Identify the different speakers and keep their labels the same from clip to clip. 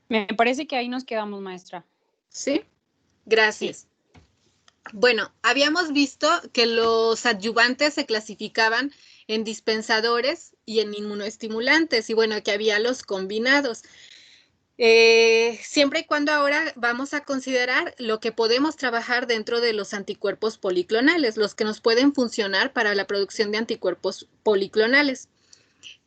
Speaker 1: Me parece que ahí nos quedamos, maestra.
Speaker 2: ¿Sí?
Speaker 1: Sí.
Speaker 2: Gracias. Bueno, habíamos visto que los adyuvantes se clasificaban en dispensadores y en inmunoestimulantes, y bueno, que había los combinados. Siempre y cuando ahora vamos a considerar lo que podemos trabajar dentro de los anticuerpos policlonales, los que nos pueden funcionar para la producción de anticuerpos policlonales.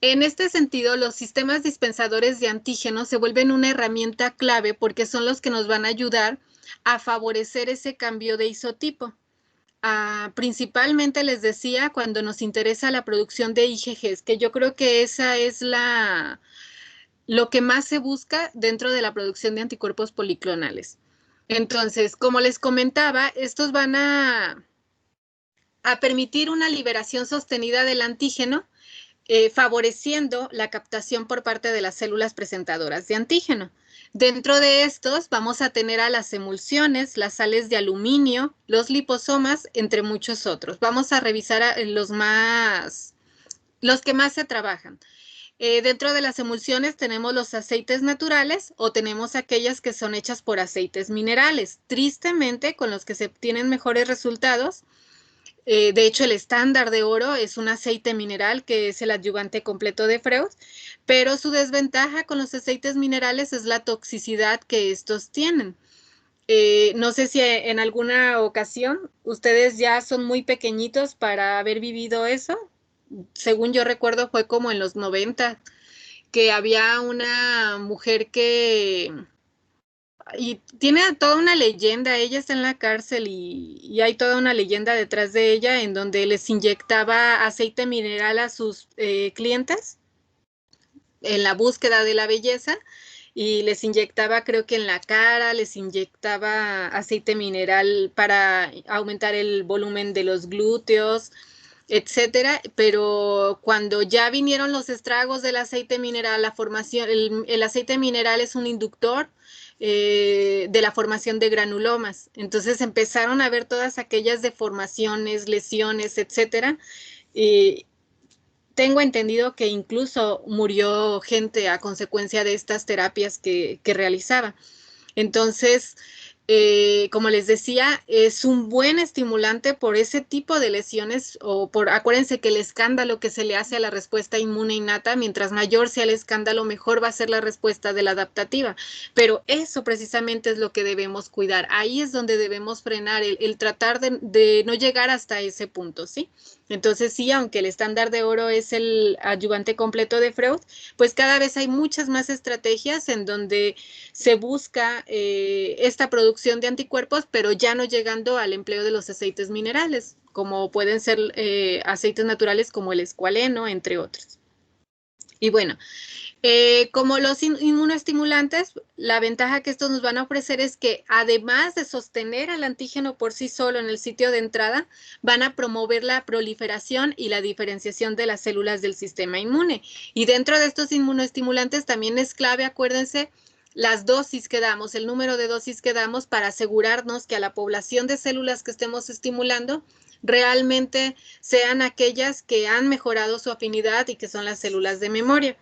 Speaker 2: En este sentido, los sistemas dispensadores de antígenos se vuelven una herramienta clave porque son los que nos van a ayudar a favorecer ese cambio de isotipo. Principalmente les decía cuando nos interesa la producción de IgGs, que yo creo que esa es lo que más se busca dentro de la producción de anticuerpos policlonales. Entonces, como les comentaba, estos van a permitir una liberación sostenida del antígeno, favoreciendo la captación por parte de las células presentadoras de antígeno. Dentro de estos vamos a tener a las emulsiones, las sales de aluminio, los liposomas, entre muchos otros. Vamos a revisar los que más se trabajan. Dentro de las emulsiones tenemos los aceites naturales o tenemos aquellas que son hechas por aceites minerales. Tristemente, con los que se obtienen mejores resultados. De hecho, el estándar de oro es un aceite mineral que es el adyuvante completo de Freud, pero su desventaja con los aceites minerales es la toxicidad que estos tienen. No sé si en alguna ocasión ustedes ya son muy pequeñitos para haber vivido eso. Según yo recuerdo, fue como en los 90 que había una mujer y tiene toda una leyenda, ella está en la cárcel y hay toda una leyenda detrás de ella en donde les inyectaba aceite mineral a sus clientes en la búsqueda de la belleza y les inyectaba, creo que en la cara, les inyectaba aceite mineral para aumentar el volumen de los glúteos, etcétera, pero cuando ya vinieron los estragos del aceite mineral, la formación, el aceite mineral es un inductor de la formación de granulomas. Entonces empezaron a ver todas aquellas deformaciones, lesiones, etcétera. Y tengo entendido que incluso murió gente a consecuencia de estas terapias que realizaba. Entonces, como les decía, es un buen estimulante por ese tipo de lesiones acuérdense que el escándalo que se le hace a la respuesta inmune innata, mientras mayor sea el escándalo, mejor va a ser la respuesta de la adaptativa. Pero eso precisamente es lo que debemos cuidar. Ahí es donde debemos frenar, el tratar de no llegar hasta ese punto, ¿sí? Entonces, sí, aunque el estándar de oro es el adyuvante completo de Freud, pues cada vez hay muchas más estrategias en donde se busca esta producción de anticuerpos, pero ya no llegando al empleo de los aceites minerales, como pueden ser aceites naturales como el escualeno, entre otros. Y bueno, como los inmunoestimulantes, la ventaja que estos nos van a ofrecer es que además de sostener al antígeno por sí solo en el sitio de entrada, van a promover la proliferación y la diferenciación de las células del sistema inmune. Y dentro de estos inmunoestimulantes también es clave, acuérdense, las dosis que damos, el número de dosis que damos para asegurarnos que a la población de células que estemos estimulando realmente sean aquellas que han mejorado su afinidad y que son las células de memoria.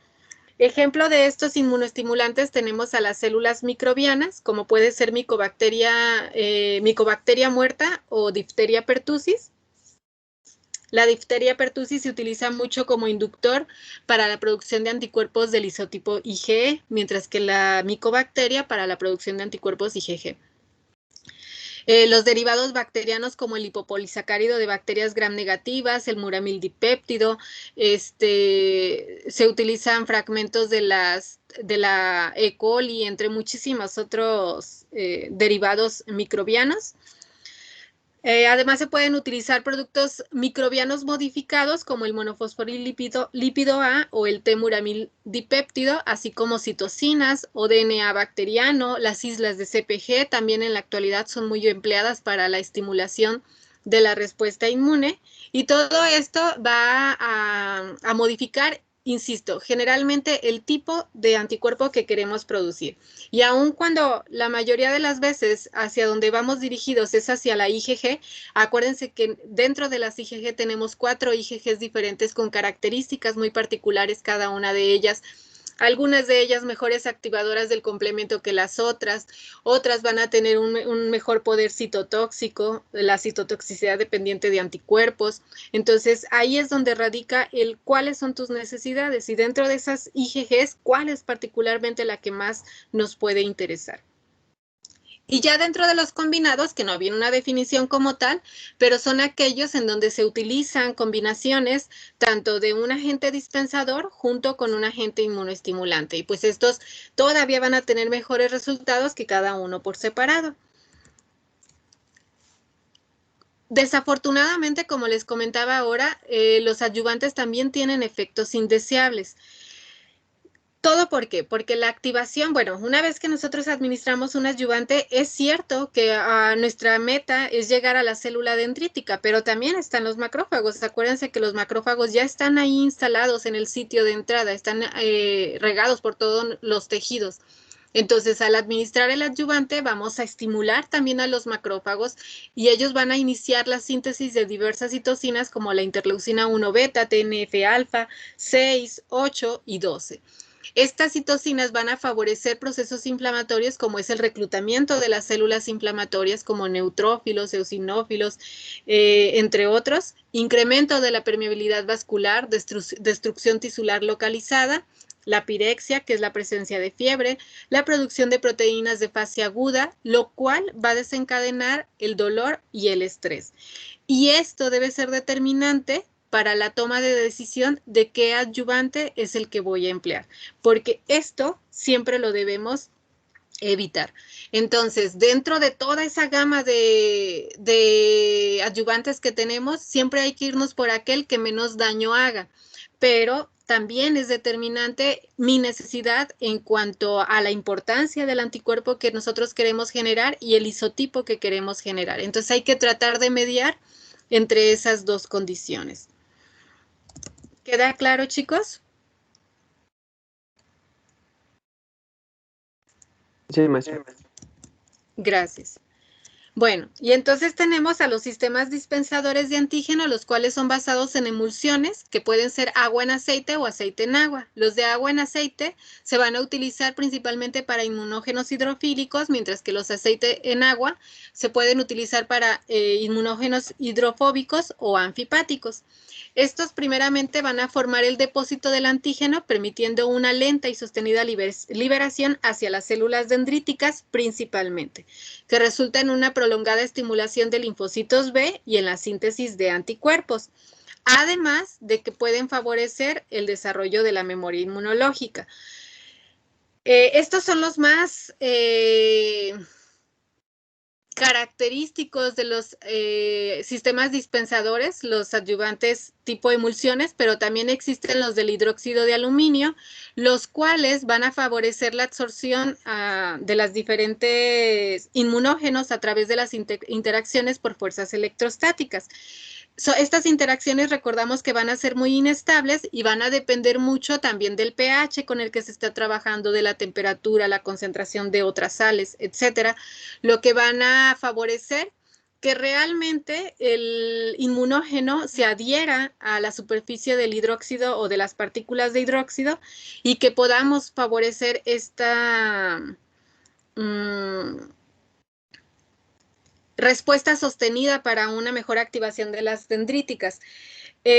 Speaker 2: Ejemplo de estos inmunoestimulantes tenemos a las células microbianas, como puede ser micobacteria muerta o difteria pertussis. La difteria pertussis se utiliza mucho como inductor para la producción de anticuerpos del isotipo IgE, mientras que la micobacteria para la producción de anticuerpos IgG. Los derivados bacterianos como el lipopolisacárido de bacterias gram negativas, el muramildipéptido, se utilizan fragmentos de la E. coli, entre muchísimos otros derivados microbianos. Además, se pueden utilizar productos microbianos modificados como el monofosforilípido A o el T-muramildipéptido, así como citocinas o DNA bacteriano. Las islas de CpG también en la actualidad son muy empleadas para la estimulación de la respuesta inmune. Y todo esto va a modificar, insisto, generalmente el tipo de anticuerpo que queremos producir. Y aun cuando la mayoría de las veces hacia donde vamos dirigidos es hacia la IgG, acuérdense que dentro de las IgG tenemos 4 IgGs diferentes con características muy particulares cada una de ellas. Algunas de ellas mejores activadoras del complemento que las otras van a tener un mejor poder citotóxico, la citotoxicidad dependiente de anticuerpos. Entonces, ahí es donde radica el cuáles son tus necesidades y dentro de esas IgGs, cuál es particularmente la que más nos puede interesar. Y ya dentro de los combinados, que no viene una definición como tal, pero son aquellos en donde se utilizan combinaciones tanto de un agente dispensador junto con un agente inmunoestimulante. Y pues estos todavía van a tener mejores resultados que cada uno por separado. Desafortunadamente, como les comentaba ahora, los adyuvantes también tienen efectos indeseables. ¿Todo por qué? Porque la activación, bueno, una vez que nosotros administramos un adyuvante, es cierto que nuestra meta es llegar a la célula dendrítica, pero también están los macrófagos. Acuérdense que los macrófagos ya están ahí instalados en el sitio de entrada, están regados por todos los tejidos. Entonces, al administrar el adyuvante, vamos a estimular también a los macrófagos y ellos van a iniciar la síntesis de diversas citocinas como la interleucina 1 beta, TNF-alfa, 6, 8 y 12. Estas citocinas van a favorecer procesos inflamatorios como es el reclutamiento de las células inflamatorias como neutrófilos, eosinófilos, entre otros, incremento de la permeabilidad vascular, destrucción tisular localizada, la pirexia, que es la presencia de fiebre, la producción de proteínas de fase aguda, lo cual va a desencadenar el dolor y el estrés. Y esto debe ser determinante para la toma de decisión de qué adyuvante es el que voy a emplear, porque esto siempre lo debemos evitar. Entonces, dentro de toda esa gama de adyuvantes que tenemos, siempre hay que irnos por aquel que menos daño haga, pero también es determinante mi necesidad en cuanto a la importancia del anticuerpo que nosotros queremos generar y el isotipo que queremos generar. Entonces, hay que tratar de mediar entre esas dos condiciones. ¿Queda claro, chicos?
Speaker 3: Sí, maestra.
Speaker 2: Gracias. Bueno, y entonces tenemos a los sistemas dispensadores de antígeno, los cuales son basados en emulsiones, que pueden ser agua en aceite o aceite en agua. Los de agua en aceite se van a utilizar principalmente para inmunógenos hidrofílicos, mientras que los aceites en agua se pueden utilizar para inmunógenos hidrofóbicos o anfipáticos. Estos primeramente van a formar el depósito del antígeno, permitiendo una lenta y sostenida liberación hacia las células dendríticas principalmente, que resulta en una prolongada estimulación de linfocitos B y en la síntesis de anticuerpos, además de que pueden favorecer el desarrollo de la memoria inmunológica. Estos son los más característicos de los sistemas dispensadores, los adyuvantes tipo emulsiones, pero también existen los del hidróxido de aluminio, los cuales van a favorecer la absorción de las diferentes inmunógenos a través de las interacciones por fuerzas electrostáticas. Estas interacciones recordamos que van a ser muy inestables y van a depender mucho también del pH con el que se está trabajando, de la temperatura, la concentración de otras sales, etcétera, lo que van a favorecer que realmente el inmunógeno se adhiera a la superficie del hidróxido o de las partículas de hidróxido y que podamos favorecer esta respuesta sostenida para una mejor activación de las dendríticas.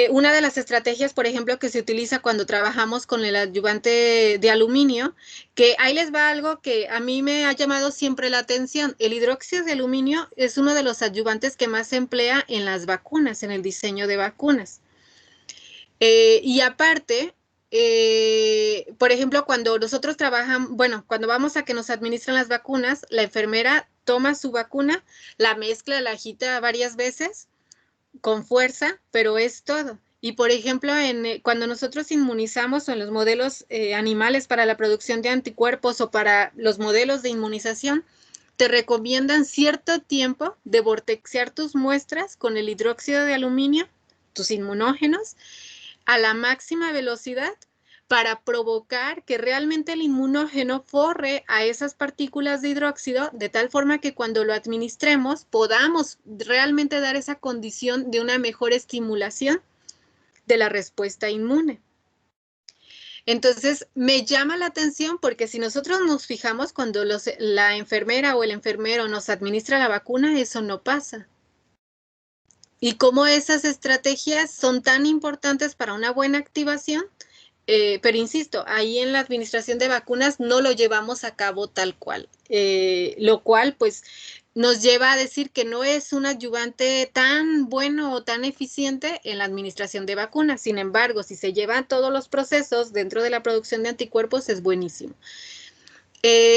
Speaker 2: Una de las estrategias, por ejemplo, que se utiliza cuando trabajamos con el adyuvante de aluminio, que ahí les va algo que a mí me ha llamado siempre la atención. El hidróxido de aluminio es uno de los adyuvantes que más se emplea en las vacunas, en el diseño de vacunas. Y aparte, por ejemplo, cuando nosotros trabajamos, bueno, cuando vamos a que nos administran las vacunas, la enfermera toma su vacuna, la mezcla, la agita varias veces con fuerza, pero es todo. Y por ejemplo, cuando nosotros inmunizamos o en los modelos animales para la producción de anticuerpos o para los modelos de inmunización, te recomiendan cierto tiempo de vortexear tus muestras con el hidróxido de aluminio, tus inmunógenos, a la máxima velocidad para provocar que realmente el inmunógeno forre a esas partículas de hidróxido de tal forma que cuando lo administremos podamos realmente dar esa condición de una mejor estimulación de la respuesta inmune. Entonces, me llama la atención porque si nosotros nos fijamos cuando la enfermera o el enfermero nos administra la vacuna, eso no pasa. Y cómo esas estrategias son tan importantes para una buena activación, pero insisto, ahí en la administración de vacunas no lo llevamos a cabo tal cual, lo cual pues nos lleva a decir que no es un adyuvante tan bueno o tan eficiente en la administración de vacunas. Sin embargo, si se llevan todos los procesos dentro de la producción de anticuerpos, es buenísimo.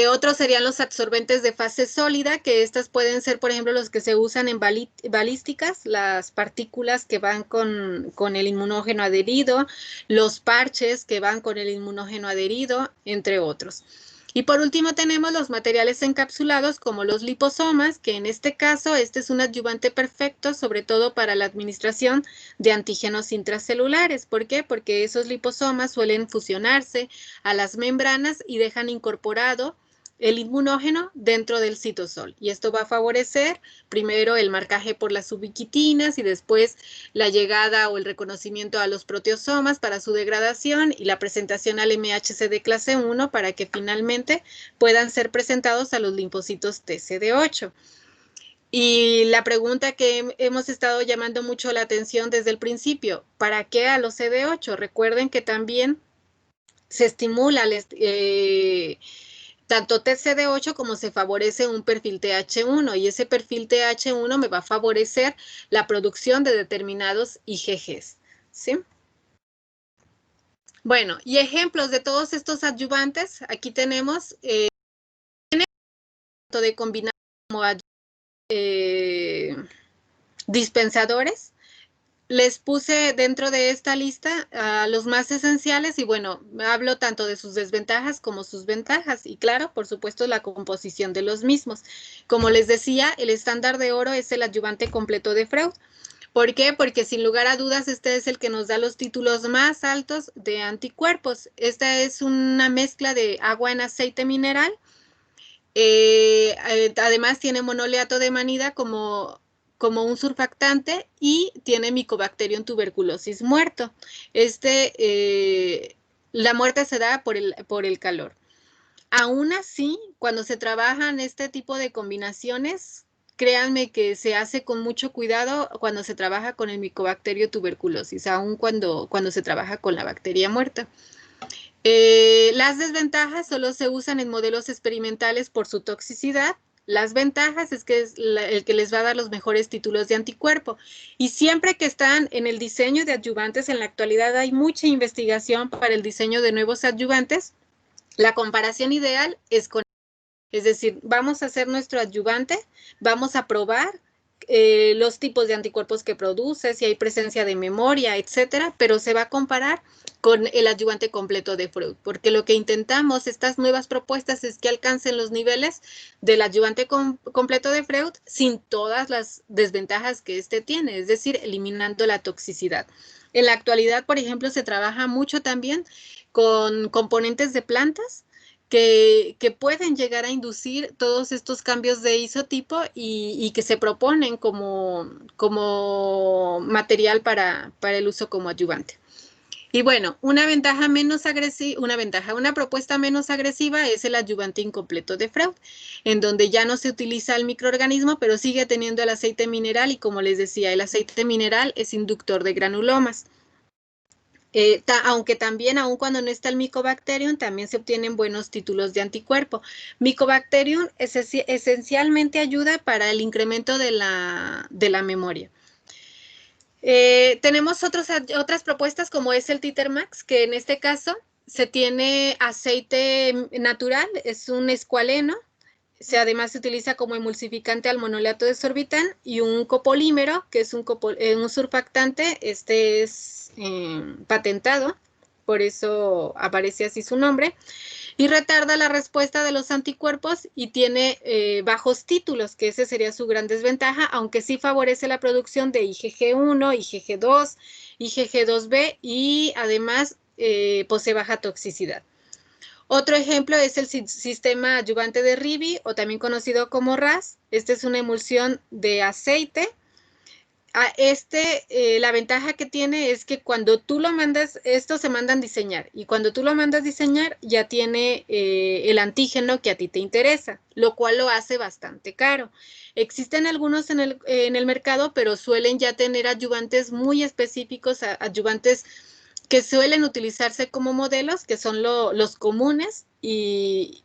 Speaker 2: Otros serían los absorbentes de fase sólida, que estas pueden ser, por ejemplo, los que se usan en balísticas, las partículas que van con el inmunógeno adherido, los parches que van con el inmunógeno adherido, entre otros. Y por último tenemos los materiales encapsulados como los liposomas, que en este caso este es un adyuvante perfecto, sobre todo para la administración de antígenos intracelulares. ¿Por qué? Porque esos liposomas suelen fusionarse a las membranas y dejan incorporado el inmunógeno dentro del citosol. Y esto va a favorecer primero el marcaje por las ubiquitinas y después la llegada o el reconocimiento a los proteosomas para su degradación y la presentación al MHC de clase 1 para que finalmente puedan ser presentados a los linfocitos TCD8. Y la pregunta que hemos estado llamando mucho la atención desde el principio, ¿para qué a los CD8? Recuerden que también se estimula tanto TCD8 como se favorece un perfil TH1 y ese perfil TH1 me va a favorecer la producción de determinados IgGs, ¿sí? Bueno, y ejemplos de todos estos adyuvantes, aquí tenemos de combinar como dispensadores. Les puse dentro de esta lista los más esenciales y bueno, hablo tanto de sus desventajas como sus ventajas y claro, por supuesto, la composición de los mismos. Como les decía, el estándar de oro es el adyuvante completo de Freud. ¿Por qué? Porque sin lugar a dudas este es el que nos da los títulos más altos de anticuerpos. Esta es una mezcla de agua en aceite mineral. Además tiene monoleato de manida como un surfactante y tiene Mycobacterium tuberculosis muerto. La muerte se da por el calor. Aún así, cuando se trabajan este tipo de combinaciones, créanme que se hace con mucho cuidado cuando se trabaja con el Mycobacterium tuberculosis, aun cuando se trabaja con la bacteria muerta. Las desventajas solo se usan en modelos experimentales por su toxicidad. Las ventajas es que es el que les va a dar los mejores títulos de anticuerpo. Y siempre que están en el diseño de adyuvantes, en la actualidad hay mucha investigación para el diseño de nuevos adyuvantes. La comparación ideal es decir, vamos a hacer nuestro adyuvante, vamos a probar los tipos de anticuerpos que produce, si hay presencia de memoria, etcétera, pero se va a comparar con el adyuvante completo de Freud, porque lo que intentamos, estas nuevas propuestas, es que alcancen los niveles del adyuvante completo de Freud sin todas las desventajas que este tiene, es decir, eliminando la toxicidad. En la actualidad, por ejemplo, se trabaja mucho también con componentes de plantas, que pueden llegar a inducir todos estos cambios de isotipo y que se proponen como material para el uso como adyuvante. Y bueno, una propuesta menos agresiva es el adyuvante incompleto de Freud, en donde ya no se utiliza el microorganismo, pero sigue teniendo el aceite mineral y como les decía, el aceite mineral es inductor de granulomas. Aunque también, aun cuando no está el Mycobacterium, también se obtienen buenos títulos de anticuerpo. Mycobacterium esencialmente ayuda para el incremento de la memoria. Tenemos otras propuestas como es el Titermax, que en este caso se tiene aceite natural, es un escualeno. Además se utiliza como emulsificante al monolato de sorbitán y un copolímero, que es un surfactante. Este es patentado, por eso aparece así su nombre, y retarda la respuesta de los anticuerpos y tiene bajos títulos, que ese sería su gran desventaja, aunque sí favorece la producción de IgG1, IgG2, IgG2b y además posee baja toxicidad. Otro ejemplo es el sistema adyuvante de Rivi, o también conocido como RAS. Esta es una emulsión de aceite. La ventaja que tiene es que cuando tú lo mandas, estos se mandan diseñar, y cuando tú lo mandas diseñar, ya tiene el antígeno que a ti te interesa, lo cual lo hace bastante caro. Existen algunos en el mercado, pero suelen ya tener adyuvantes muy específicos, adyuvantes que suelen utilizarse como modelos, que son los comunes, y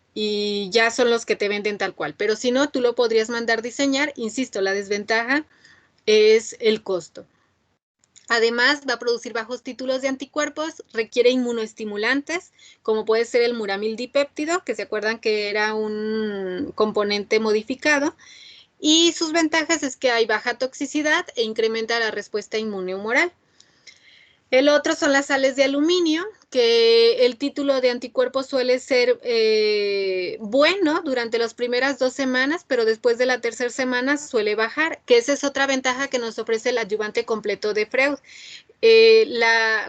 Speaker 2: ya son los que te venden tal cual. Pero si no, tú lo podrías mandar diseñar. Insisto, la desventaja es el costo. Además, va a producir bajos títulos de anticuerpos, requiere inmunoestimulantes, como puede ser el muramil dipéptido, que se acuerdan que era un componente modificado, y sus ventajas es que hay baja toxicidad e incrementa la respuesta inmune humoral. El otro son las sales de aluminio, que el título de anticuerpos suele ser bueno durante las primeras 2 semanas, pero después de la tercera semana suele bajar, que esa es otra ventaja que nos ofrece el adyuvante completo de Freud.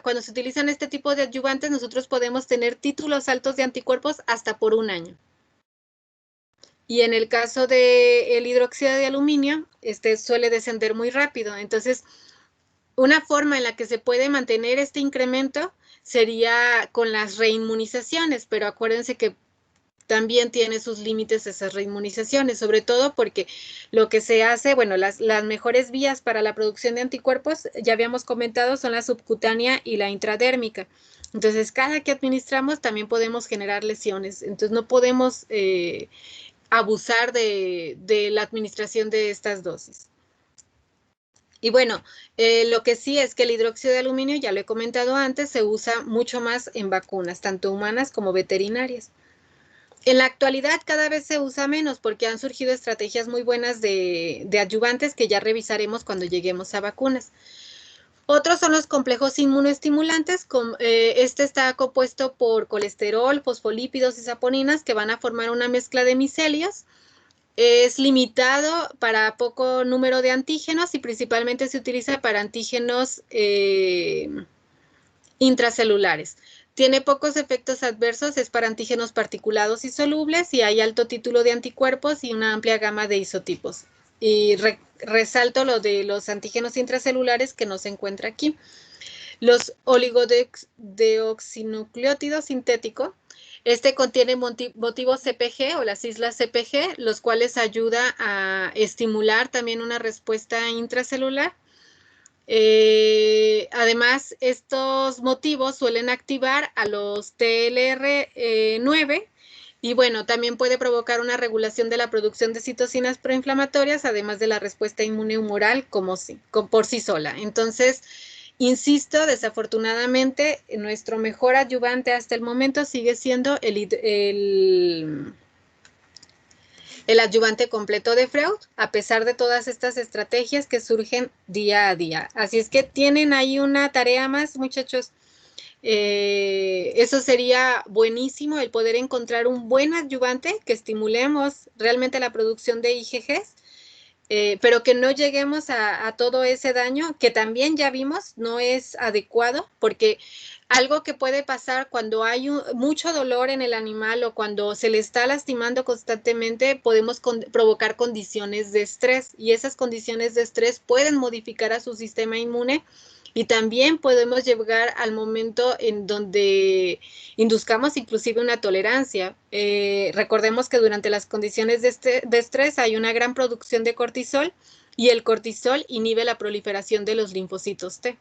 Speaker 2: Cuando se utilizan este tipo de adyuvantes, nosotros podemos tener títulos altos de anticuerpos hasta por 1 año. Y en el caso del hidróxido de aluminio, este suele descender muy rápido. Entonces, una forma en la que se puede mantener este incremento sería con las reinmunizaciones, pero acuérdense que también tiene sus límites esas reinmunizaciones, sobre todo porque lo que se hace, bueno, las mejores vías para la producción de anticuerpos, ya habíamos comentado, son la subcutánea y la intradérmica. Entonces, cada que administramos también podemos generar lesiones. Entonces, no podemos abusar de la administración de estas dosis. Y bueno, lo que sí es que el hidróxido de aluminio, ya lo he comentado antes, se usa mucho más en vacunas, tanto humanas como veterinarias. En la actualidad cada vez se usa menos porque han surgido estrategias muy buenas de adyuvantes que ya revisaremos cuando lleguemos a vacunas. Otros son los complejos inmunoestimulantes. Este está compuesto por colesterol, fosfolípidos y saponinas que van a formar una mezcla de micelios. Es limitado para poco número de antígenos y principalmente se utiliza para antígenos intracelulares. Tiene pocos efectos adversos, es para antígenos particulados y solubles y hay alto título de anticuerpos y una amplia gama de isotipos. Y resalto lo de los antígenos intracelulares que no se encuentra aquí. Los oligodeoxinucleótidos sintéticos. Este contiene motivos CPG o las islas CPG, los cuales ayuda a estimular también una respuesta intracelular. Además, estos motivos suelen activar a los TLR9 y bueno, también puede provocar una regulación de la producción de citocinas proinflamatorias, además de la respuesta inmune humoral por sí sola. Entonces, insisto, desafortunadamente, nuestro mejor adyuvante hasta el momento sigue siendo el adyuvante completo de Freud, a pesar de todas estas estrategias que surgen día a día. Así es que tienen ahí una tarea más, muchachos. Eso sería buenísimo, el poder encontrar un buen adyuvante que estimulemos realmente la producción de IgGs, pero que no lleguemos a todo ese daño que también ya vimos no es adecuado, porque algo que puede pasar cuando hay mucho dolor en el animal o cuando se le está lastimando constantemente, podemos provocar condiciones de estrés y esas condiciones de estrés pueden modificar a su sistema inmune y también podemos llegar al momento en donde induzcamos inclusive una tolerancia. Recordemos que durante las condiciones de estrés hay una gran producción de cortisol y el cortisol inhibe la proliferación de los linfocitos T.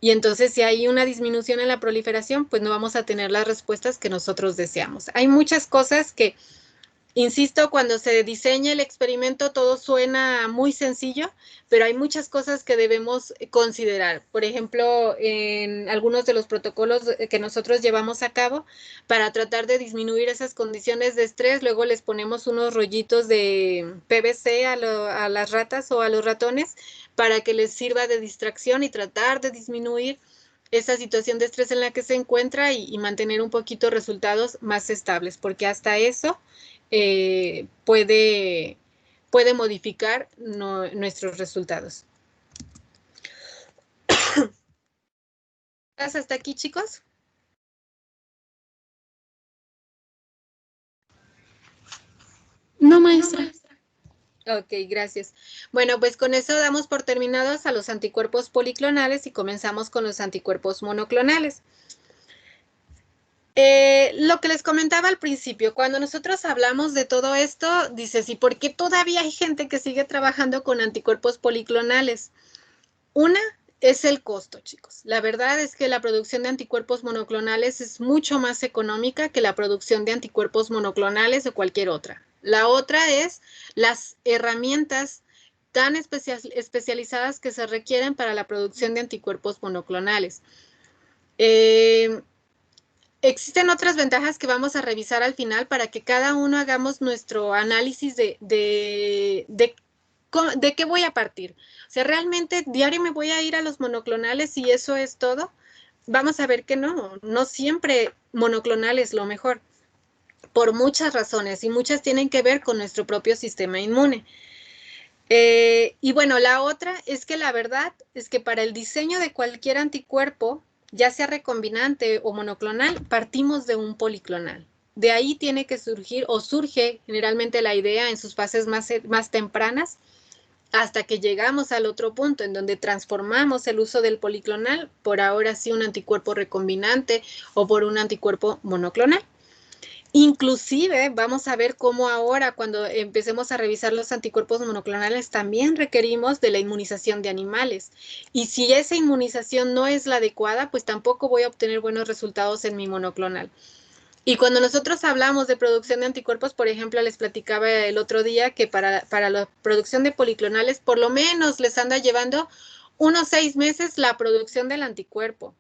Speaker 2: Y entonces, si hay una disminución en la proliferación, pues no vamos a tener las respuestas que nosotros deseamos. Hay muchas cosas que, insisto, cuando se diseña el experimento todo suena muy sencillo, pero hay muchas cosas que debemos considerar. Por ejemplo, en algunos de los protocolos que nosotros llevamos a cabo para tratar de disminuir esas condiciones de estrés, luego les ponemos unos rollitos de PVC a las ratas o a los ratones para que les sirva de distracción y tratar de disminuir esa situación de estrés en la que se encuentra y mantener un poquito resultados más estables, porque hasta eso puede modificar nuestros resultados. ¿Hasta aquí, chicos?
Speaker 1: No, maestra.
Speaker 2: Ok, gracias. Bueno, pues con eso damos por terminados a los anticuerpos policlonales y comenzamos con los anticuerpos monoclonales. Lo que les comentaba al principio, cuando nosotros hablamos de todo esto, dices, ¿y por qué todavía hay gente que sigue trabajando con anticuerpos policlonales? Una es el costo, chicos. La verdad es que la producción de anticuerpos monoclonales es mucho más económica que la producción de anticuerpos monoclonales o cualquier otra. La otra es las herramientas tan especializadas que se requieren para la producción de anticuerpos monoclonales. Existen otras ventajas que vamos a revisar al final para que cada uno hagamos nuestro análisis de qué voy a partir. O sea, realmente diario me voy a ir a los monoclonales y eso es todo. Vamos a ver que no siempre monoclonal es lo mejor, por muchas razones y muchas tienen que ver con nuestro propio sistema inmune. Y bueno, la otra es que la verdad es que para el diseño de cualquier anticuerpo, ya sea recombinante o monoclonal, partimos de un policlonal. De ahí tiene que surgir o surge generalmente la idea en sus fases más tempranas hasta que llegamos al otro punto en donde transformamos el uso del policlonal por ahora sí un anticuerpo recombinante o por un anticuerpo monoclonal. Inclusive vamos a ver cómo ahora cuando empecemos a revisar los anticuerpos monoclonales también requerimos de la inmunización de animales. Y si esa inmunización no es la adecuada, pues tampoco voy a obtener buenos resultados en mi monoclonal. Y cuando nosotros hablamos de producción de anticuerpos, por ejemplo, les platicaba el otro día que para la producción de policlonales por lo menos les anda llevando unos 6 meses la producción del anticuerpo.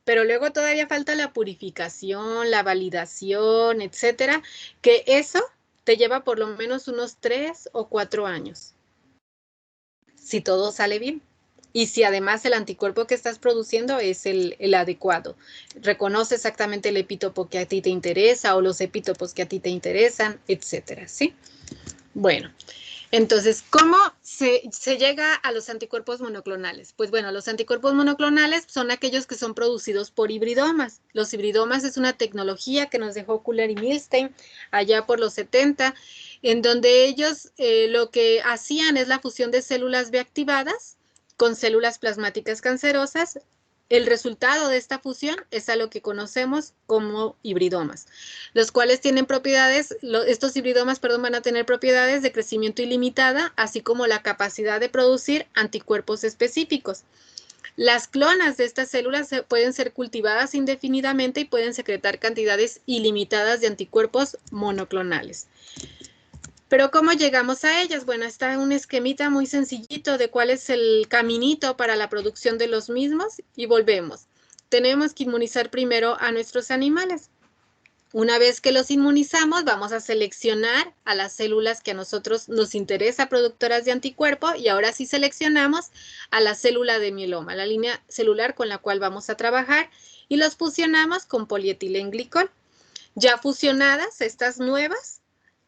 Speaker 2: Pero luego todavía falta la purificación, la validación, etcétera, que eso te lleva por lo menos unos 3 o 4 años, si todo sale bien. Y si además el anticuerpo que estás produciendo es el adecuado, reconoce exactamente el epítopo que a ti te interesa o los epítopos que a ti te interesan, etcétera, ¿sí? Bueno, entonces, ¿cómo se llega a los anticuerpos monoclonales? Pues bueno, los anticuerpos monoclonales son aquellos que son producidos por hibridomas. Los hibridomas es una tecnología que nos dejó Kuller y Milstein allá por los 70, en donde ellos lo que hacían es la fusión de células B activadas con células plasmáticas cancerosas. El resultado de esta fusión es a lo que conocemos como hibridomas, los cuales tienen propiedades, estos hibridomas, perdón, van a tener propiedades de crecimiento ilimitada, así como la capacidad de producir anticuerpos específicos. Las clonas de estas células pueden ser cultivadas indefinidamente y pueden secretar cantidades ilimitadas de anticuerpos monoclonales. Pero ¿cómo llegamos a ellas? Bueno, está un esquemita muy sencillito de cuál es el caminito para la producción de los mismos y volvemos. Tenemos que inmunizar primero a nuestros animales. Una vez que los inmunizamos, vamos a seleccionar a las células que a nosotros nos interesa productoras de anticuerpo y ahora sí seleccionamos a la célula de mieloma, la línea celular con la cual vamos a trabajar y los fusionamos con polietilenglicol. Ya fusionadas, estas nuevas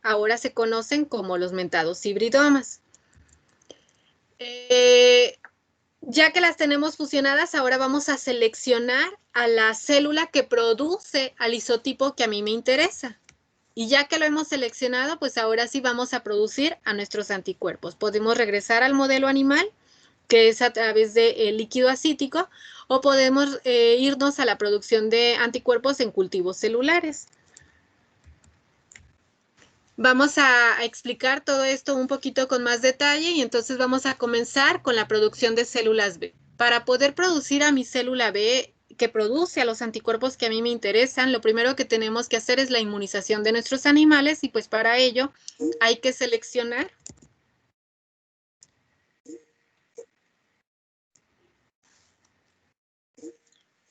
Speaker 2: ahora se conocen como los mentados hibridomas. Ya que las tenemos fusionadas, ahora vamos a seleccionar a la célula que produce al isotipo que a mí me interesa. Y ya que lo hemos seleccionado, pues ahora sí vamos a producir a nuestros anticuerpos. Podemos regresar al modelo animal, que es a través de líquido acítico, o podemos irnos a la producción de anticuerpos en cultivos celulares. Vamos a explicar todo esto un poquito con más detalle y entonces vamos a comenzar con la producción de células B. Para poder producir a mi célula B que produce a los anticuerpos que a mí me interesan, lo primero que tenemos que hacer es la inmunización de nuestros animales y pues para ello hay que seleccionar.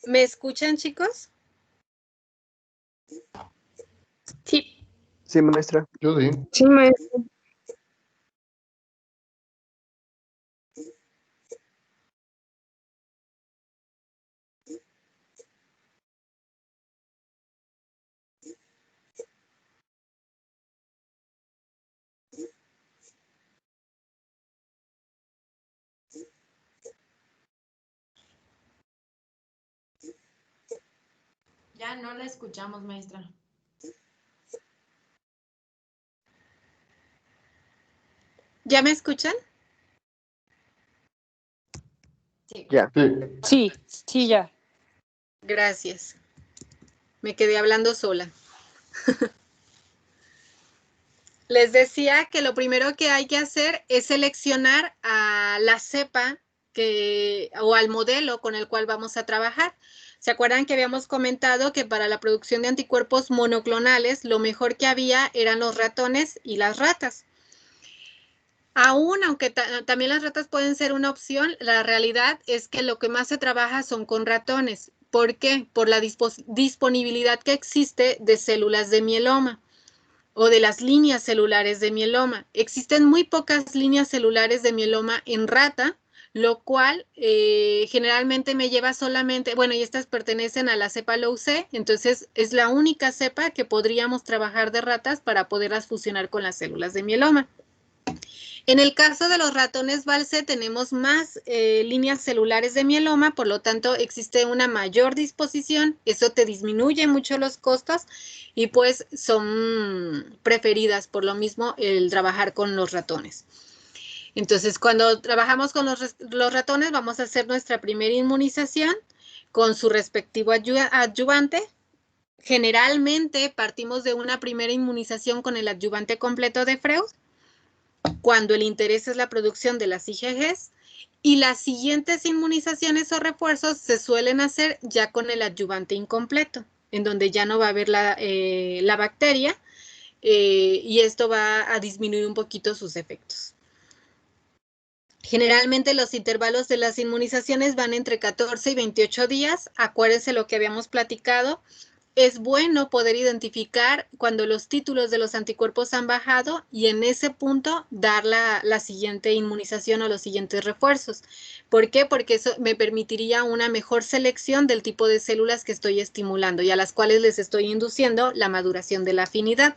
Speaker 2: ¿Me escuchan, chicos?
Speaker 3: Sí.
Speaker 4: Sí, maestra.
Speaker 5: Yo sí.
Speaker 3: Sí, maestro.
Speaker 1: Ya no la escuchamos, maestra.
Speaker 2: ¿Ya me escuchan?
Speaker 1: Sí.
Speaker 4: Ya.
Speaker 5: Sí, ya.
Speaker 2: Gracias. Me quedé hablando sola. Les decía que lo primero que hay que hacer es seleccionar a la cepa o al modelo con el cual vamos a trabajar. ¿Se acuerdan que habíamos comentado que para la producción de anticuerpos monoclonales lo mejor que había eran los ratones y las ratas? Aunque también las ratas pueden ser una opción, la realidad es que lo que más se trabaja son con ratones. ¿Por qué? Por la disponibilidad que existe de células de mieloma o de las líneas celulares de mieloma. Existen muy pocas líneas celulares de mieloma en rata, lo cual generalmente me lleva solamente, bueno, y estas pertenecen a la cepa low C, entonces es la única cepa que podríamos trabajar de ratas para poderlas fusionar con las células de mieloma. En el caso de los ratones Valse tenemos más líneas celulares de mieloma, por lo tanto existe una mayor disposición, eso te disminuye mucho los costos y pues son preferidas por lo mismo el trabajar con los ratones. Entonces cuando trabajamos con los ratones vamos a hacer nuestra primera inmunización con su respectivo adyuvante. Generalmente partimos de una primera inmunización con el adyuvante completo de Freud, cuando el interés es la producción de las IgGs, y las siguientes inmunizaciones o refuerzos se suelen hacer ya con el adyuvante incompleto, en donde ya no va a haber la bacteria y esto va a disminuir un poquito sus efectos. Generalmente los intervalos de las inmunizaciones van entre 14 y 28 días. Acuérdense lo que habíamos platicado. Es bueno poder identificar cuando los títulos de los anticuerpos han bajado y en ese punto dar la siguiente inmunización o los siguientes refuerzos. ¿Por qué? Porque eso me permitiría una mejor selección del tipo de células que estoy estimulando y a las cuales les estoy induciendo la maduración de la afinidad.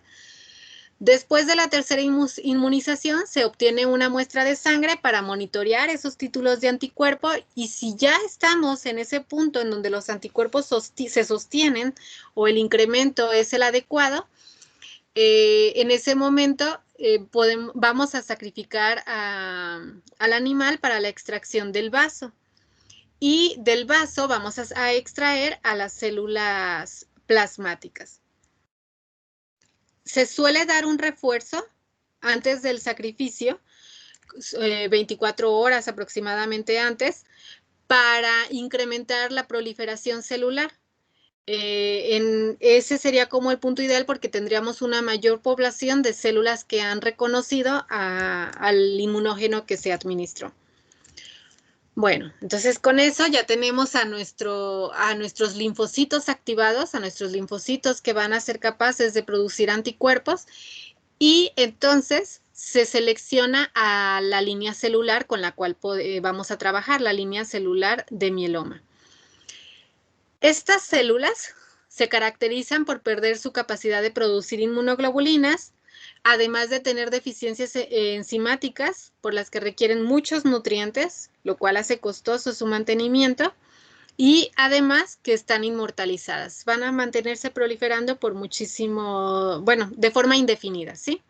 Speaker 2: Después de la tercera inmunización se obtiene una muestra de sangre para monitorear esos títulos de anticuerpo y si ya estamos en ese punto en donde los anticuerpos se sostienen o el incremento es el adecuado, en ese momento vamos a sacrificar al animal para la extracción del vaso y del vaso vamos a extraer a las células plasmáticas. Se suele dar un refuerzo antes del sacrificio, 24 horas aproximadamente antes, para incrementar la proliferación celular. Ese sería como el punto ideal porque tendríamos una mayor población de células que han reconocido al inmunógeno que se administró. Bueno, entonces con eso ya tenemos a nuestros linfocitos activados, a nuestros linfocitos que van a ser capaces de producir anticuerpos y entonces se selecciona a la línea celular con la cual vamos a trabajar, la línea celular de mieloma. Estas células se caracterizan por perder su capacidad de producir inmunoglobulinas, además de tener deficiencias enzimáticas por las que requieren muchos nutrientes, lo cual hace costoso su mantenimiento, y además que están inmortalizadas. Van a mantenerse proliferando por de forma indefinida, ¿sí?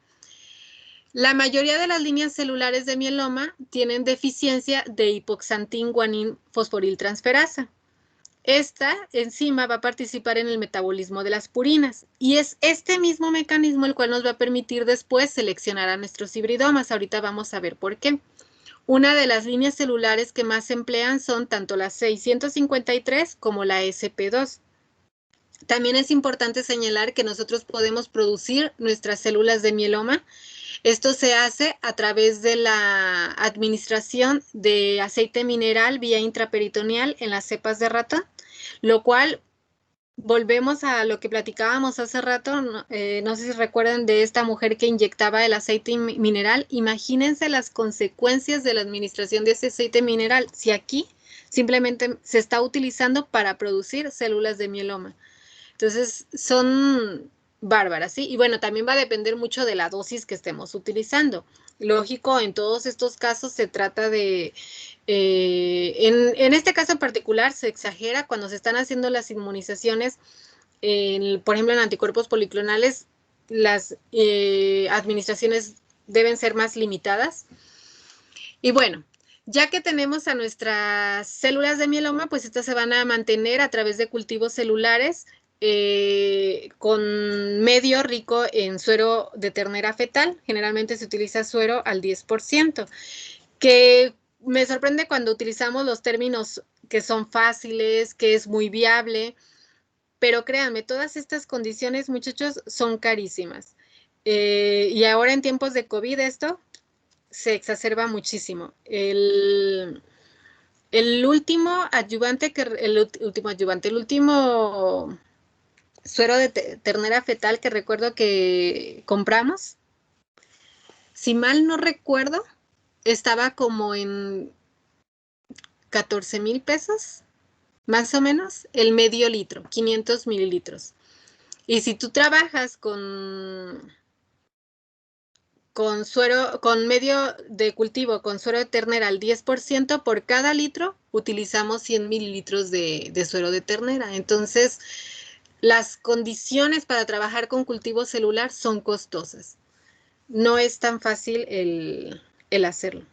Speaker 2: La mayoría de las líneas celulares de mieloma tienen deficiencia de hipoxantin guanin fosforiltransferasa. Esta enzima va a participar en el metabolismo de las purinas y es este mismo mecanismo el cual nos va a permitir después seleccionar a nuestros hibridomas. Ahorita vamos a ver por qué. Una de las líneas celulares que más se emplean son tanto la 653 como la SP2. También es importante señalar que nosotros podemos producir nuestras células de mieloma. Esto se hace a través de la administración de aceite mineral vía intraperitoneal en las cepas de ratón, lo cual volvemos a lo que platicábamos hace rato, no sé si recuerdan de esta mujer que inyectaba el aceite mineral. Imagínense las consecuencias de la administración de ese aceite mineral, si aquí simplemente se está utilizando para producir células de mieloma. Entonces son bárbaras, ¿sí? Y bueno, también va a depender mucho de la dosis que estemos utilizando. Lógico, en todos estos casos se trata de, en este caso en particular se exagera cuando se están haciendo las inmunizaciones, por ejemplo en anticuerpos policlonales, las administraciones deben ser más limitadas. Y bueno, ya que tenemos a nuestras células de mieloma, pues estas se van a mantener a través de cultivos celulares con medio rico en suero de ternera fetal. Generalmente se utiliza suero al 10%, que me sorprende cuando utilizamos los términos que son fáciles, que es muy viable, pero créanme, todas estas condiciones, muchachos, son carísimas. Y ahora en tiempos de COVID esto se exacerba muchísimo. El último adyuvante, el último suero de ternera fetal que recuerdo que compramos, si mal no recuerdo, estaba como en 14,000 pesos, más o menos, el medio litro, 500 mililitros. Y si tú trabajas con suero, con medio de cultivo, con suero de ternera al 10%, por cada litro utilizamos 100 mililitros de suero de ternera. Entonces, las condiciones para trabajar con cultivo celular son costosas. No es tan fácil el hacerlo.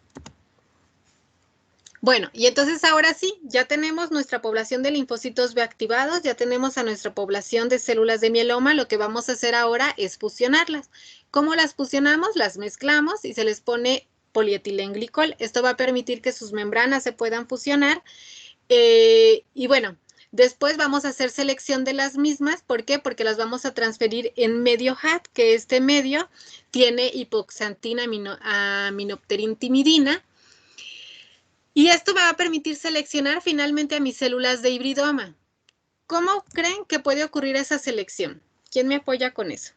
Speaker 2: Bueno, y entonces ahora sí, ya tenemos nuestra población de linfocitos B activados, ya tenemos a nuestra población de células de mieloma. Lo que vamos a hacer ahora es fusionarlas. ¿Cómo las fusionamos? Las mezclamos y se les pone polietilenglicol. Esto va a permitir que sus membranas se puedan fusionar. Y bueno, después vamos a hacer selección de las mismas. ¿Por qué? Porque las vamos a transferir en medio HAT, que este medio tiene hipoxantina aminopterin-timidina. Y esto me va a permitir seleccionar finalmente a mis células de hibridoma. ¿Cómo creen que puede ocurrir esa selección? ¿Quién me apoya con eso?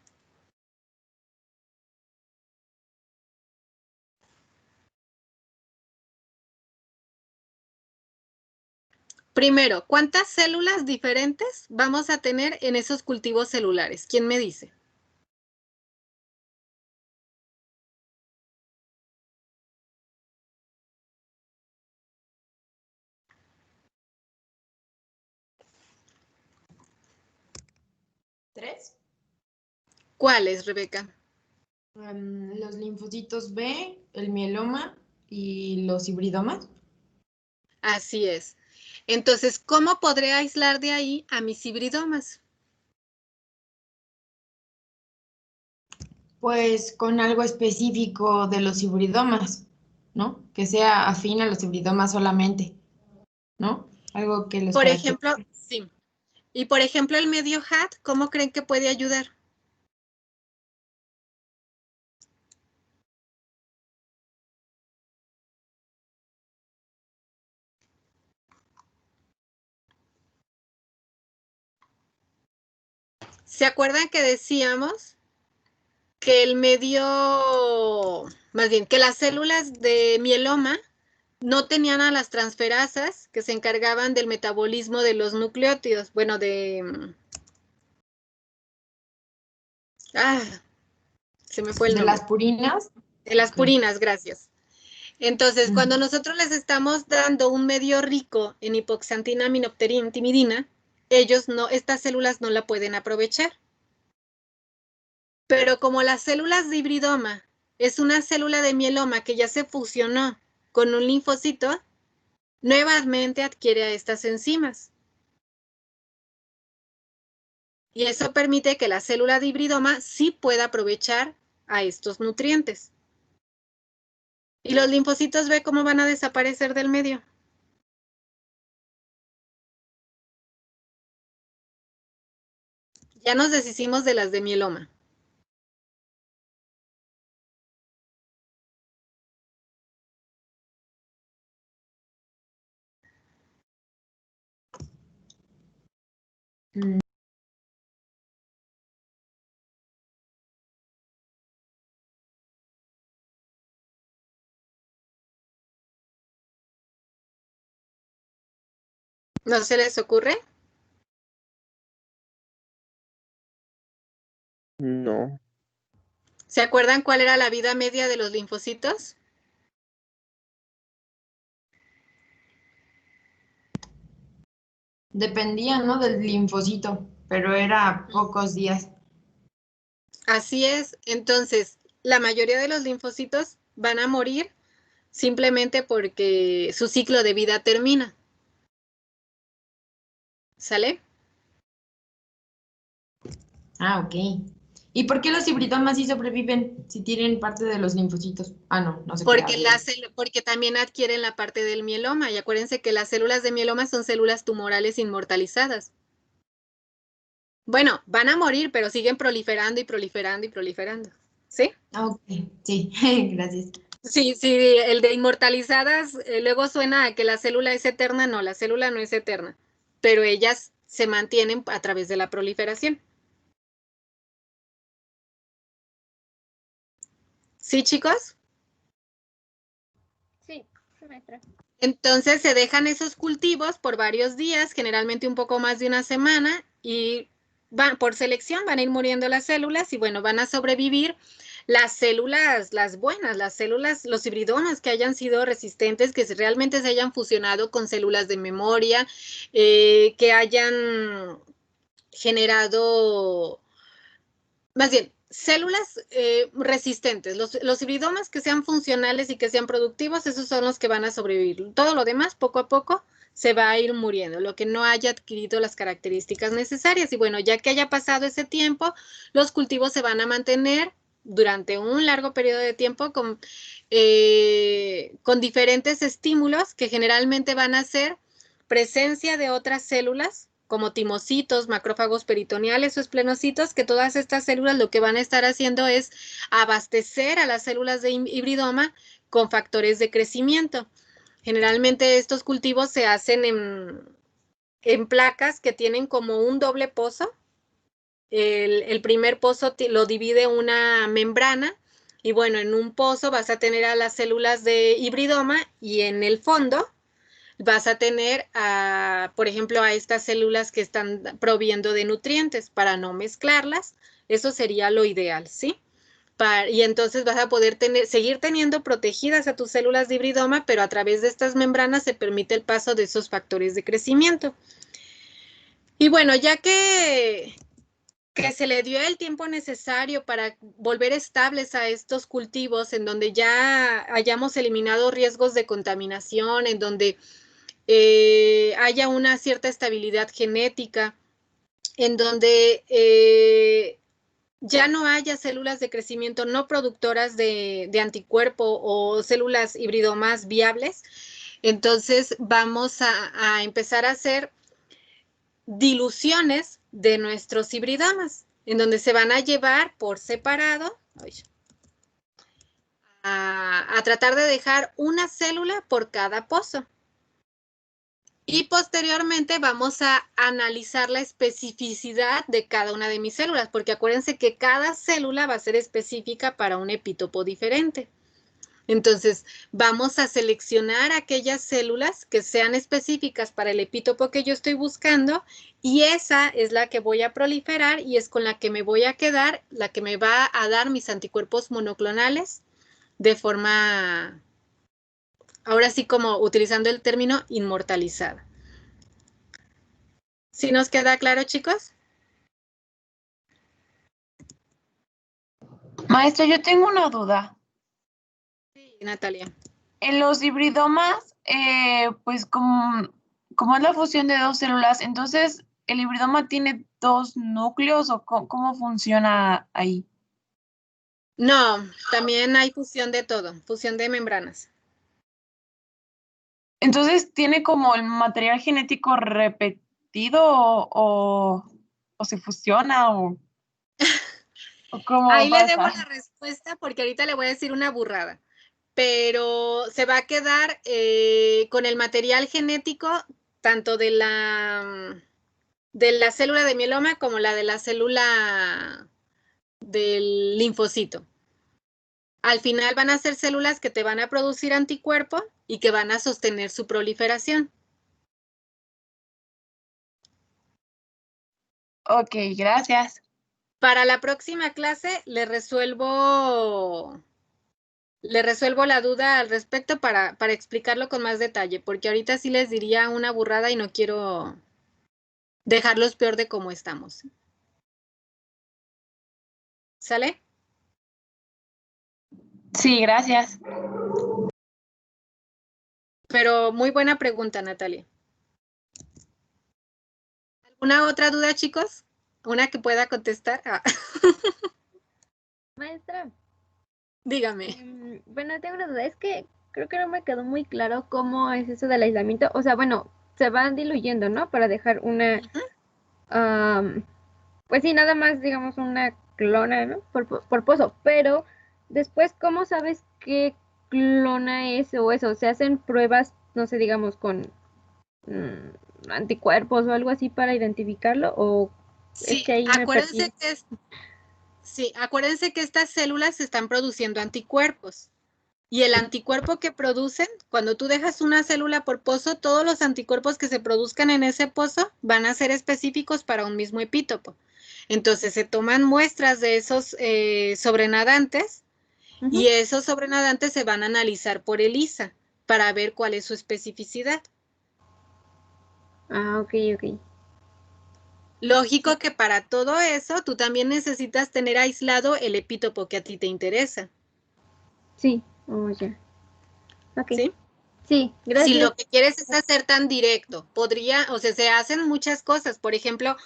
Speaker 2: Primero, ¿cuántas células diferentes vamos a tener en esos cultivos celulares? ¿Quién me dice?
Speaker 1: ¿Tres?
Speaker 2: ¿Cuáles, Rebeca?
Speaker 1: Los linfocitos B, el mieloma y los hibridomas.
Speaker 2: Así es. Entonces, ¿cómo podré aislar de ahí a mis hibridomas?
Speaker 1: Pues con algo específico de los hibridomas, ¿no? Que sea afín a los hibridomas solamente, ¿no? Algo que los
Speaker 2: Por
Speaker 1: caracterice.
Speaker 2: ejemplo, sí. Y por ejemplo, el medio HAT, ¿cómo creen que puede ayudar? ¿Se acuerdan que decíamos que el medio, más bien, que las células de mieloma no tenían a las transferasas que se encargaban del metabolismo de los nucleótidos? Bueno, se me fue el
Speaker 1: De
Speaker 2: nombre.
Speaker 1: las purinas.
Speaker 2: De las
Speaker 1: Ok.
Speaker 2: purinas, gracias. Entonces, cuando nosotros les estamos dando un medio rico en hipoxantina aminopterin timidina, estas células no la pueden aprovechar. Pero como las células de hibridoma es una célula de mieloma que ya se fusionó con un linfocito, nuevamente adquiere a estas enzimas. Y eso permite que la célula de hibridoma sí pueda aprovechar a estos nutrientes. ¿Y los linfocitos B cómo van a desaparecer del medio? Ya nos deshicimos de las de mieloma.
Speaker 1: Mm.
Speaker 2: ¿No se les ocurre?
Speaker 4: No.
Speaker 2: ¿Se acuerdan cuál era la vida media de los linfocitos?
Speaker 1: Dependía, ¿no? Del linfocito, pero era pocos días.
Speaker 2: Así es. Entonces, la mayoría de los linfocitos van a morir simplemente porque su ciclo de vida termina. ¿Sale?
Speaker 1: Ah, ok. ¿Y por qué los hibridomas sí sobreviven si tienen parte de los linfocitos? Ah, no, no se
Speaker 2: Porque,
Speaker 1: queda.
Speaker 2: porque también adquieren la parte del mieloma. Y acuérdense que las células de mieloma son células tumorales inmortalizadas. Bueno, van a morir, pero siguen proliferando y proliferando y proliferando. ¿Sí?
Speaker 1: Ah, ok, sí, gracias.
Speaker 2: Sí, sí, el de inmortalizadas luego suena a que la célula es eterna. No, la célula no es eterna, pero ellas se mantienen a través de la proliferación. ¿Sí, chicos?
Speaker 3: Sí, sí, maestra.
Speaker 2: Entonces se dejan esos cultivos por varios días, generalmente un poco más de una semana, y van por selección, van a ir muriendo las células y bueno, van a sobrevivir las células, las buenas, las células, los hibridomas que hayan sido resistentes, que realmente se hayan fusionado con células de memoria, que hayan generado, más bien, células resistentes. Los hibridomas que sean funcionales y que sean productivos, esos son los que van a sobrevivir. Todo lo demás, poco a poco, se va a ir muriendo, lo que no haya adquirido las características necesarias. Y bueno, ya que haya pasado ese tiempo, los cultivos se van a mantener durante un largo periodo de tiempo con diferentes estímulos que generalmente van a ser presencia de otras células como timocitos, macrófagos peritoneales o esplenocitos, que todas estas células lo que van a estar haciendo es abastecer a las células de hibridoma con factores de crecimiento. Generalmente estos cultivos se hacen en placas que tienen como un doble pozo. El primer pozo lo divide una membrana y bueno, en un pozo vas a tener a las células de hibridoma y en el fondo vas a tener, por ejemplo, a estas células que están proviendo de nutrientes para no mezclarlas. Eso sería lo ideal, ¿sí? Y entonces vas a poder seguir teniendo protegidas a tus células de hibridoma, pero a través de estas membranas se permite el paso de esos factores de crecimiento. Y bueno, ya que se le dio el tiempo necesario para volver estables a estos cultivos, en donde ya hayamos eliminado riesgos de contaminación, en donde haya una cierta estabilidad genética, en donde ya no haya células de crecimiento no productoras de anticuerpo o células hibridomas viables, entonces vamos a empezar a hacer diluciones de nuestros hibridomas, en donde se van a llevar por separado a tratar de dejar una célula por cada pozo. Y posteriormente vamos a analizar la especificidad de cada una de mis células, porque acuérdense que cada célula va a ser específica para un epítopo diferente. Entonces, vamos a seleccionar aquellas células que sean específicas para el epítopo que yo estoy buscando y esa es la que voy a proliferar y es con la que me voy a quedar, la que me va a dar mis anticuerpos monoclonales de forma, ahora sí como utilizando el término inmortalizada. ¿Sí nos queda claro, chicos?
Speaker 5: Maestra, yo tengo una duda.
Speaker 2: Sí, Natalia.
Speaker 5: En los hibridomas, pues como es la fusión de dos células, entonces, ¿el hibridoma tiene dos núcleos o cómo funciona ahí?
Speaker 2: No, también hay fusión de todo, fusión de membranas.
Speaker 5: Entonces, ¿tiene como el material genético repetido o se fusiona o cómo
Speaker 2: Ahí le debo
Speaker 5: pasa?
Speaker 2: la respuesta porque ahorita le voy a decir una burrada, pero se va a quedar con el material genético tanto de la célula de mieloma como la de la célula del linfocito. Al final van a ser células que te van a producir anticuerpo y que van a sostener su proliferación.
Speaker 5: Ok, gracias.
Speaker 2: Para la próxima clase le resuelvo la duda al respecto para explicarlo con más detalle, porque ahorita sí les diría una burrada y no quiero dejarlos peor de cómo estamos. ¿Sale?
Speaker 5: Sí, gracias.
Speaker 2: Pero muy buena pregunta, Natalia. ¿Alguna otra duda, chicos? ¿Una que pueda contestar? Ah.
Speaker 3: Maestra,
Speaker 2: Dígame.
Speaker 3: bueno, tengo una duda. Es que creo que no me quedó muy claro cómo es eso del aislamiento. O sea, bueno, se van diluyendo, ¿no? Para dejar una, pues sí, nada más, digamos, una clona, ¿no? Por pozo. Pero después, ¿cómo sabes qué clona es o eso? ¿Se hacen pruebas, no sé, digamos, con anticuerpos o algo así para identificarlo? ¿O es
Speaker 2: Sí,
Speaker 3: que ahí me perdí?
Speaker 2: acuérdense que estas células están produciendo anticuerpos. Y el anticuerpo que producen, cuando tú dejas una célula por pozo, todos los anticuerpos que se produzcan en ese pozo van a ser específicos para un mismo epítopo. Entonces se toman muestras de esos sobrenadantes y esos sobrenadantes se van a analizar por ELISA para ver cuál es su especificidad.
Speaker 3: Ah, ok, ok.
Speaker 2: Lógico que para todo eso tú también necesitas tener aislado el epítopo que a ti te interesa.
Speaker 3: Sí, oh, ya. Ok.
Speaker 2: ¿Sí?
Speaker 3: Sí,
Speaker 2: Si
Speaker 3: gracias.
Speaker 2: lo que quieres es hacer tan directo, podría, o sea, se hacen muchas cosas. Por ejemplo,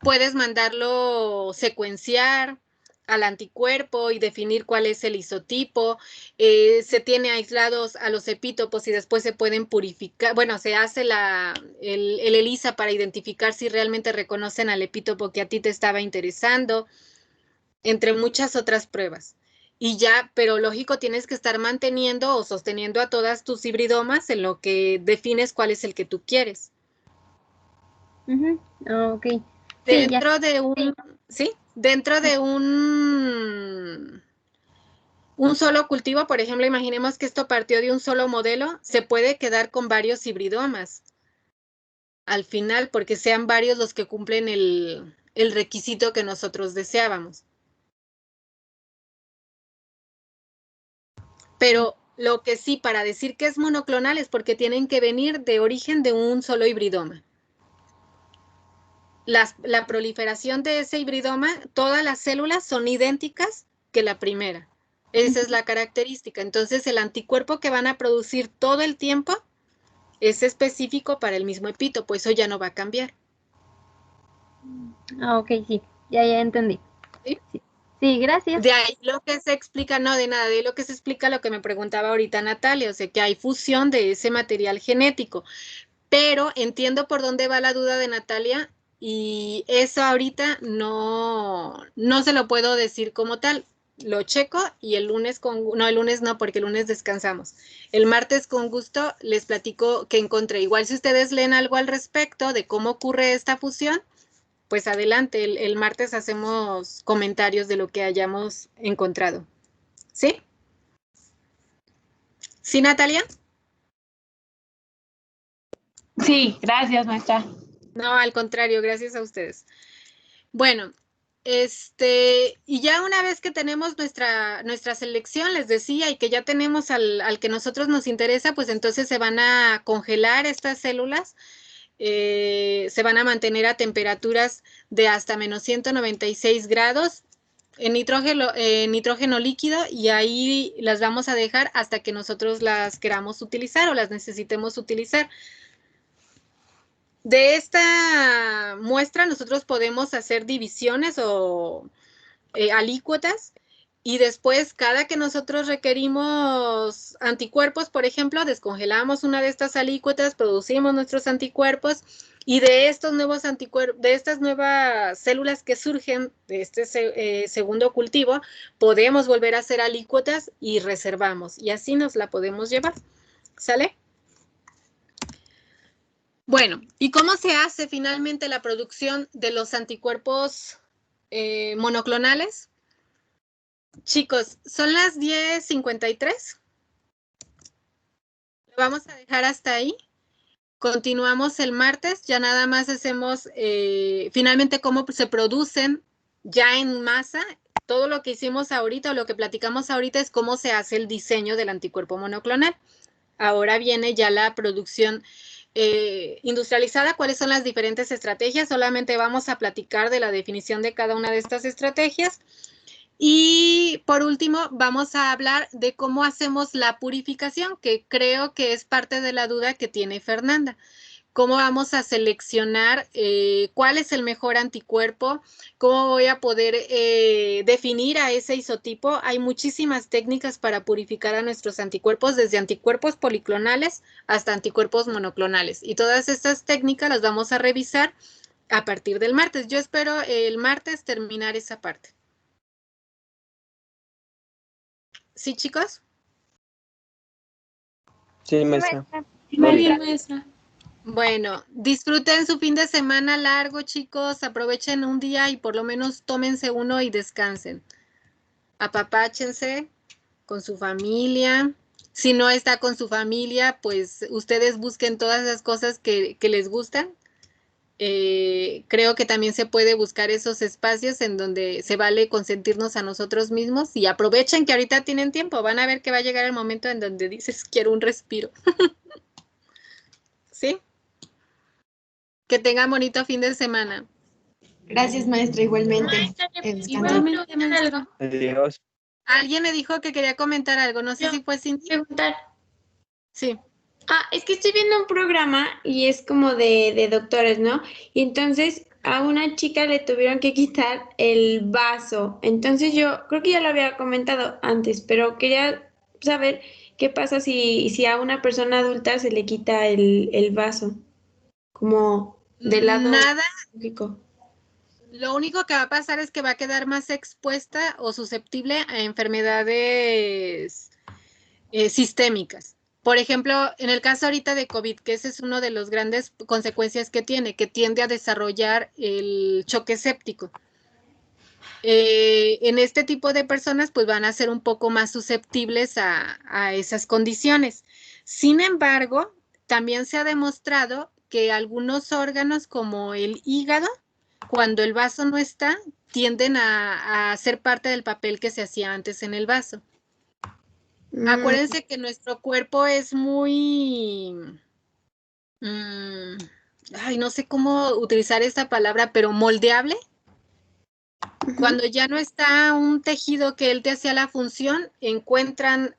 Speaker 2: puedes mandarlo secuenciar al anticuerpo y definir cuál es el isotipo. Se tiene aislados a los epítopos y después se pueden purificar. Bueno, se hace el ELISA para identificar si realmente reconocen al epítopo que a ti te estaba interesando, entre muchas otras pruebas. Y ya, pero lógico, tienes que estar manteniendo o sosteniendo a todas tus hibridomas en lo que defines cuál es el que tú quieres.
Speaker 3: Ok. Sí, ya.
Speaker 2: Dentro de un solo cultivo, por ejemplo, imaginemos que esto partió de un solo modelo, se puede quedar con varios hibridomas al final, porque sean varios los que cumplen el requisito que nosotros deseábamos. Pero lo que sí, para decir que es monoclonal es porque tienen que venir de origen de un solo hibridoma. La proliferación de ese hibridoma, todas las células son idénticas que la primera. Esa es la característica. Entonces, el anticuerpo que van a producir todo el tiempo es específico para el mismo epítopo, eso ya no va a cambiar.
Speaker 3: Ah, ok, sí. Ya entendí.
Speaker 2: ¿Sí?
Speaker 3: Sí, gracias.
Speaker 2: De ahí lo que se explica, no de nada, de lo que se explica lo que me preguntaba ahorita Natalia, o sea, que hay fusión de ese material genético. Pero entiendo por dónde va la duda de Natalia y eso ahorita no se lo puedo decir como tal. Lo checo y el lunes el lunes no, porque el lunes descansamos. El martes con gusto les platico que encontré. Igual si ustedes leen algo al respecto de cómo ocurre esta fusión, pues adelante, el martes hacemos comentarios de lo que hayamos encontrado. ¿Sí? ¿Sí, Natalia?
Speaker 5: Sí, gracias, maestra.
Speaker 2: No, al contrario, gracias a ustedes. Bueno, y ya una vez que tenemos nuestra selección, les decía, y que ya tenemos al que nosotros nos interesa, pues entonces se van a congelar estas células, se van a mantener a temperaturas de hasta menos 196 grados en nitrógeno líquido y ahí las vamos a dejar hasta que nosotros las queramos utilizar o las necesitemos utilizar. De esta muestra nosotros podemos hacer divisiones o alícuotas y después cada que nosotros requerimos anticuerpos, por ejemplo, descongelamos una de estas alícuotas, producimos nuestros anticuerpos y de estos nuevos anticuerpos, de estas nuevas células que surgen de este segundo cultivo, podemos volver a hacer alícuotas y reservamos y así nos la podemos llevar. ¿Sale? Bueno, ¿y cómo se hace finalmente la producción de los anticuerpos monoclonales? Chicos, son las 10:53. Lo vamos a dejar hasta ahí. Continuamos el martes. Ya nada más hacemos finalmente cómo se producen ya en masa. Todo lo que hicimos ahorita o lo que platicamos ahorita es cómo se hace el diseño del anticuerpo monoclonal. Ahora viene ya la producción industrializada. ¿Cuáles son las diferentes estrategias? Solamente vamos a platicar de la definición de cada una de estas estrategias. Y por último, vamos a hablar de cómo hacemos la purificación, que creo que es parte de la duda que tiene Fernanda. ¿Cómo vamos a seleccionar cuál es el mejor anticuerpo? ¿Cómo voy a poder definir a ese isotipo? Hay muchísimas técnicas para purificar a nuestros anticuerpos, desde anticuerpos policlonales hasta anticuerpos monoclonales. Y todas estas técnicas las vamos a revisar a partir del martes. Yo espero el martes terminar esa parte. ¿Sí, chicos?
Speaker 4: Sí, maestra.
Speaker 1: Muy bien, maestra.
Speaker 2: Bueno, disfruten su fin de semana largo, chicos. Aprovechen un día y por lo menos tómense uno y descansen. Apapáchense con su familia. Si no está con su familia, pues ustedes busquen todas las cosas que les gustan. Creo que también se puede buscar esos espacios en donde se vale consentirnos a nosotros mismos y aprovechen que ahorita tienen tiempo. Van a ver que va a llegar el momento en donde dices, quiero un respiro. ¿Sí? Que tengan bonito fin de semana.
Speaker 1: Gracias, maestra, igualmente.
Speaker 6: Igualmente, maestra.
Speaker 4: Adiós.
Speaker 2: Alguien me dijo que quería comentar algo. No sé
Speaker 6: Yo.
Speaker 2: si fue Cindy.
Speaker 6: Preguntar.
Speaker 2: Sí.
Speaker 6: Es que estoy viendo un programa y es como de doctores, ¿no? Y entonces a una chica le tuvieron que quitar el vaso. Entonces yo creo que ya lo había comentado antes, pero quería saber qué pasa si a una persona adulta se le quita el vaso, como del lado
Speaker 2: Nada.
Speaker 6: lógico.
Speaker 2: Lo único que va a pasar es que va a quedar más expuesta o susceptible a enfermedades sistémicas. Por ejemplo, en el caso ahorita de COVID, que ese es uno de las grandes consecuencias que tiene, que tiende a desarrollar el choque séptico. En este tipo de personas, pues van a ser un poco más susceptibles a esas condiciones. Sin embargo, también se ha demostrado que algunos órganos como el hígado, cuando el vaso no está, tienden a ser parte del papel que se hacía antes en el vaso. Acuérdense que nuestro cuerpo es muy... ay, no sé cómo utilizar esta palabra, pero moldeable. Cuando ya no está un tejido que él te hacía la función, encuentran...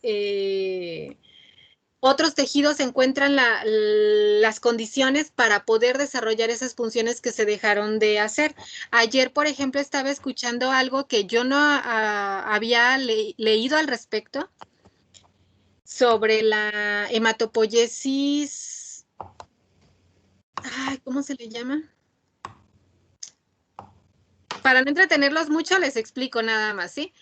Speaker 2: otros tejidos encuentran las condiciones para poder desarrollar esas funciones que se dejaron de hacer. Ayer, por ejemplo, estaba escuchando algo que yo no había leído al respecto sobre la hematopoiesis. Ay, ¿cómo se le llama? Para no entretenerlos mucho, les explico nada más, ¿sí?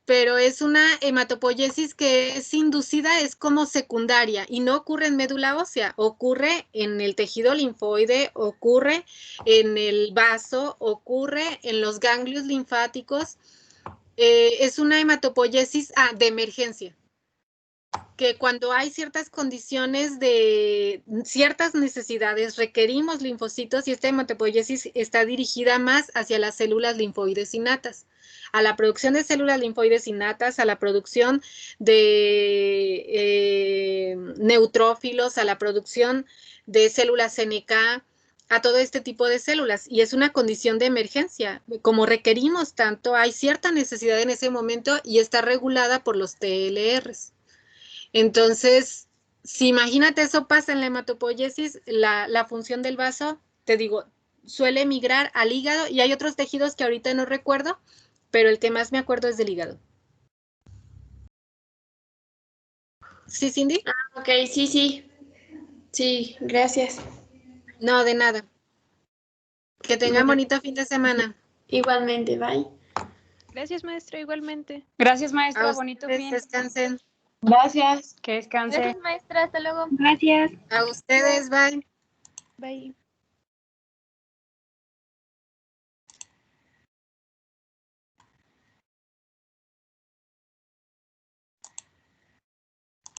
Speaker 2: Pero es una hematopoiesis que es inducida, es como secundaria y no ocurre en médula ósea, ocurre en el tejido linfoide, ocurre en el vaso, ocurre en los ganglios linfáticos. Es una hematopoiesis de emergencia, que cuando hay ciertas condiciones de ciertas necesidades requerimos linfocitos y esta hematopoiesis está dirigida más hacia las células linfoides innatas, a la producción de células linfoides innatas, a la producción de neutrófilos, a la producción de células NK, a todo este tipo de células, y es una condición de emergencia. Como requerimos tanto, hay cierta necesidad en ese momento y está regulada por los TLRs. Entonces, si imagínate eso pasa en la hematopoiesis, la función del vaso, te digo, suele migrar al hígado y hay otros tejidos que ahorita no recuerdo, pero el que más me acuerdo es del hígado. ¿Sí, Cindy?
Speaker 6: Ok, sí. Sí, gracias.
Speaker 2: No, de nada. Que tengan bonito fin de semana.
Speaker 6: Igualmente, bye.
Speaker 7: Gracias, maestra, igualmente.
Speaker 8: Gracias, maestra.
Speaker 2: A
Speaker 8: Bonito
Speaker 2: ustedes,
Speaker 8: fin.
Speaker 2: descansen.
Speaker 5: Gracias.
Speaker 8: Que descanse.
Speaker 3: Gracias, maestra. Hasta luego.
Speaker 8: Gracias.
Speaker 2: A ustedes, bye.
Speaker 7: Bye.